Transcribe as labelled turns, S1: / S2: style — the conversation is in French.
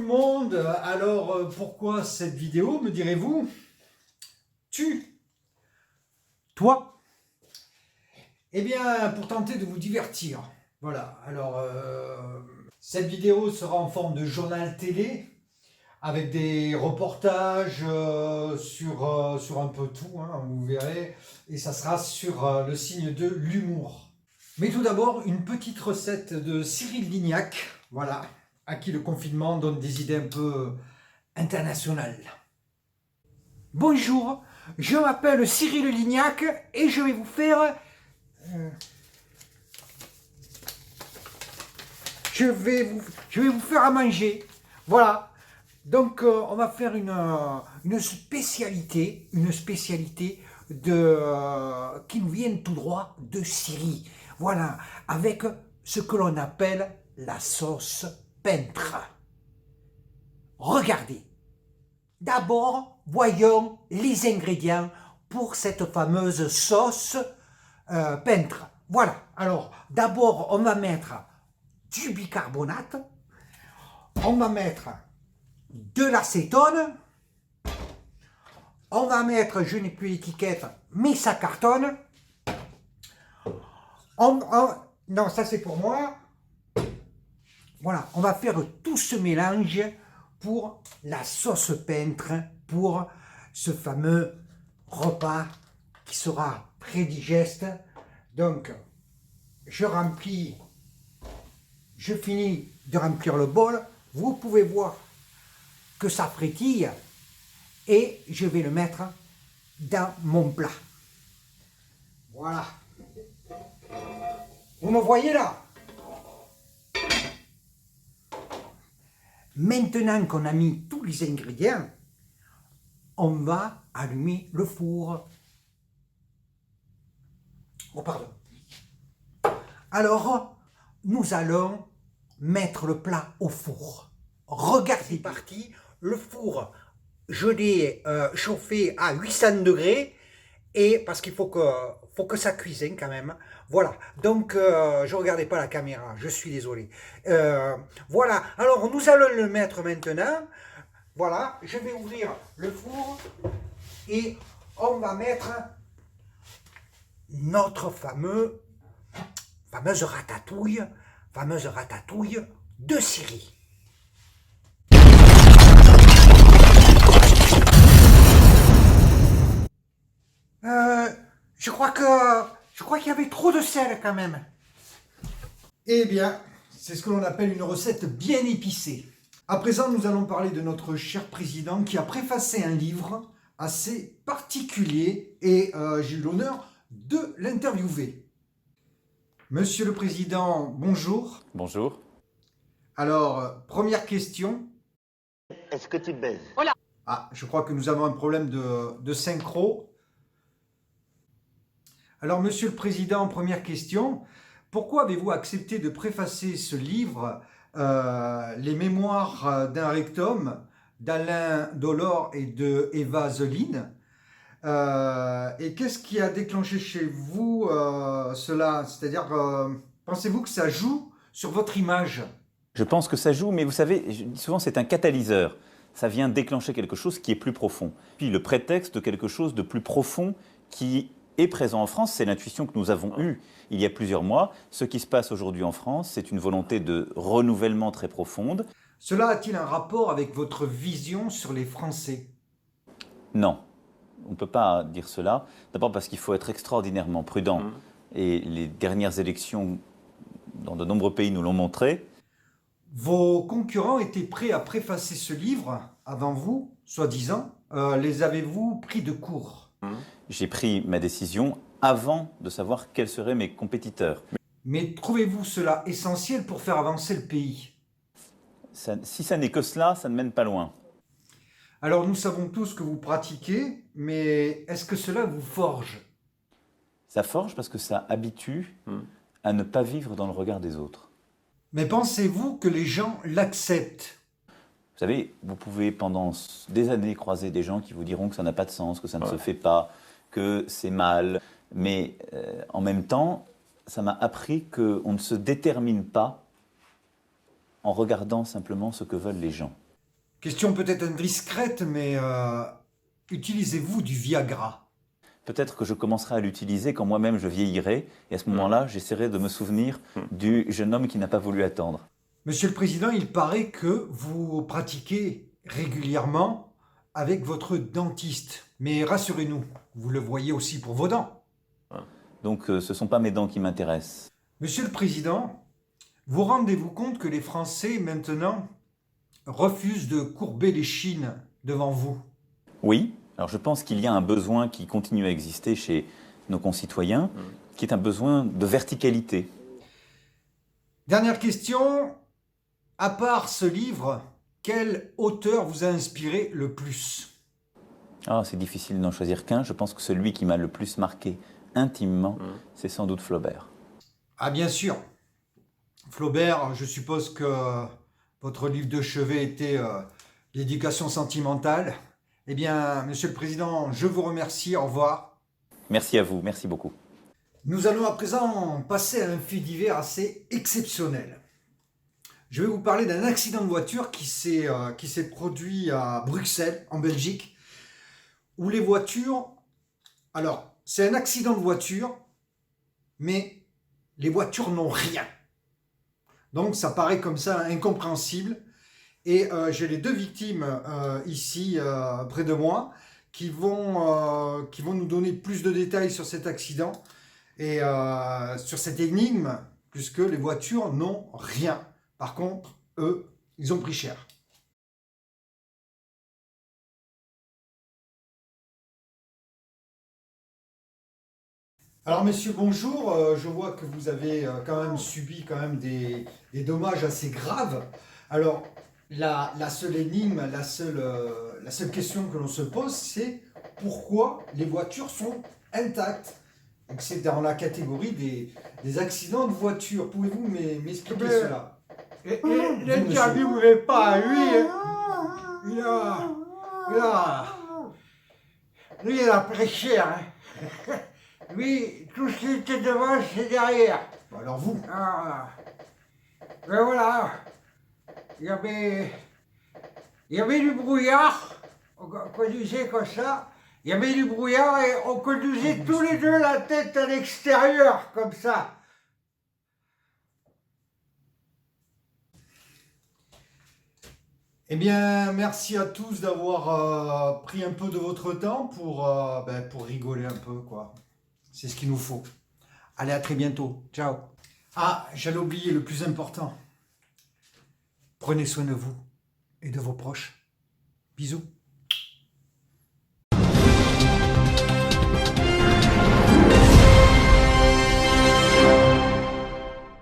S1: monde. Alors, pourquoi cette vidéo, me direz-vous? Toi? Eh bien, pour tenter de vous divertir. Voilà, alors, cette vidéo sera en forme de journal télé, avec des reportages sur un peu tout, hein, vous verrez, et ça sera sur le signe de l'humour. Mais tout d'abord, une petite recette de Cyril Lignac, voilà, à qui le confinement donne des idées un peu internationales. Bonjour, je m'appelle Cyril Lignac et je vais vous faire... Je vais vous faire à manger. Voilà. Donc, on va faire une spécialité qui nous vient tout droit de Syrie. Voilà, avec ce que l'on appelle la sauce peintre. Regardez. D'abord, voyons les ingrédients pour cette fameuse sauce peintre. Voilà. Alors, d'abord, on va mettre du bicarbonate, on va mettre de l'acétone, on va mettre, je n'ai plus l'étiquette, mais ça cartonne. Non, ça c'est pour moi. Voilà, on va faire tout ce mélange pour la sauce peintre, pour ce fameux repas qui sera très digeste. Donc, je finis de remplir le bol. Vous pouvez voir que ça frétille et je vais le mettre dans mon plat. Voilà. Vous me voyez là? Maintenant qu'on a mis tous les ingrédients, on va allumer le four. Oh, pardon. Alors, nous allons mettre le plat au four. Regardez, c'est parti. Le four, je l'ai chauffé à 800 degrés. Et parce qu'il faut que ça cuisine quand même. Voilà, donc je ne regardais pas la caméra, je suis désolé. Voilà, alors nous allons le mettre maintenant. Voilà, je vais ouvrir le four et on va mettre notre fameuse ratatouille de Syrie. Je crois qu'il y avait trop de sel quand même. Eh bien, c'est ce que l'on appelle une recette bien épicée. À présent, nous allons parler de notre cher président qui a préfacé un livre assez particulier et j'ai eu l'honneur de l'interviewer. Monsieur le Président, bonjour.
S2: Bonjour.
S1: Alors, première question.
S3: Est-ce que tu baises?
S4: Voilà.
S1: Ah, je crois que nous avons un problème de synchro. Alors, Monsieur le Président, première question. Pourquoi avez-vous accepté de préfacer ce livre, Les Mémoires d'un rectum, d'Alain Delort et de Eva Zeline? Et qu'est-ce qui a déclenché chez vous cela? C'est-à-dire, pensez-vous que ça joue sur votre image?
S2: Je pense que ça joue, mais vous savez, je dis souvent c'est un catalyseur. Ça vient déclencher quelque chose qui est plus profond. Puis le prétexte de quelque chose de plus profond qui est présent en France, c'est l'intuition que nous avons eue il y a plusieurs mois. Ce qui se passe aujourd'hui en France, c'est une volonté de renouvellement très profonde.
S1: Cela a-t-il un rapport avec votre vision sur les Français?
S2: Non, on ne peut pas dire cela. D'abord parce qu'il faut être extraordinairement prudent. Et les dernières élections dans de nombreux pays nous l'ont montré.
S1: Vos concurrents étaient prêts à préfacer ce livre avant vous, soi-disant. Les avez-vous pris de court?
S2: J'ai pris ma décision avant de savoir quels seraient mes compétiteurs.
S1: Mais trouvez-vous cela essentiel pour faire avancer le pays?
S2: Si ça n'est que cela, ça ne mène pas loin.
S1: Alors nous savons tous que vous pratiquez, mais est-ce que cela vous forge?
S2: Ça forge parce que ça habitue à ne pas vivre dans le regard des autres.
S1: Mais pensez-vous que les gens l'acceptent?
S2: Vous savez, vous pouvez pendant des années croiser des gens qui vous diront que ça n'a pas de sens, que ça ne se fait pas, que c'est mal. Mais en même temps, ça m'a appris qu'on ne se détermine pas en regardant simplement ce que veulent les gens.
S1: Question peut-être indiscrète, mais utilisez-vous du Viagra?
S2: Peut-être que je commencerai à l'utiliser quand moi-même je vieillirai, et à ce moment-là, j'essaierai de me souvenir du jeune homme qui n'a pas voulu attendre.
S1: Monsieur le Président, il paraît que vous pratiquez régulièrement avec votre dentiste. Mais rassurez-nous, vous le voyez aussi pour vos dents.
S2: Donc ce ne sont pas mes dents qui m'intéressent.
S1: Monsieur le Président, vous rendez-vous compte que les Français, maintenant, refusent de courber les chines devant vous?
S2: Oui, alors je pense qu'il y a un besoin qui continue à exister chez nos concitoyens, qui est un besoin de verticalité.
S1: Dernière question, à part ce livre, quel auteur vous a inspiré le plus?
S2: Ah, c'est difficile d'en choisir qu'un. Je pense que celui qui m'a le plus marqué intimement, c'est sans doute Flaubert.
S1: Ah bien sûr, Flaubert, je suppose que votre livre de chevet était l'éducation sentimentale. Eh bien, Monsieur le Président, je vous remercie, au revoir.
S2: Merci à vous, merci beaucoup.
S1: Nous allons à présent passer à un fait divers assez exceptionnel. Je vais vous parler d'un accident de voiture qui s'est produit à Bruxelles, en Belgique, où les voitures... Alors, c'est un accident de voiture, mais les voitures n'ont rien. Donc, ça paraît comme ça incompréhensible. Et j'ai les deux victimes ici, près de moi, qui vont nous donner plus de détails sur cet accident et sur cette énigme, puisque les voitures n'ont rien. Par contre, eux, ils ont pris cher. Alors, messieurs, bonjour. Je vois que vous avez quand même subi des dommages assez graves. Alors, la seule énigme, la seule question que l'on se pose, c'est pourquoi les voitures sont intactes? Donc, c'est dans la catégorie des accidents de voiture. Pouvez-vous m'expliquer cela?
S4: L'interview n'est pas à lui. Lui, il a pris cher. Hein. Lui, tout ce qui était devant, c'est derrière.
S1: Bon, alors vous?
S4: Ah. Ben voilà. Il y avait du brouillard. On conduisait comme ça. Il y avait du brouillard et on conduisait tous les deux la tête à l'extérieur, comme ça.
S1: Eh bien, merci à tous d'avoir pris un peu de votre temps pour rigoler un peu, quoi. C'est ce qu'il nous faut. Allez, à très bientôt. Ciao. Ah, j'allais oublier le plus important. Prenez soin de vous et de vos proches. Bisous.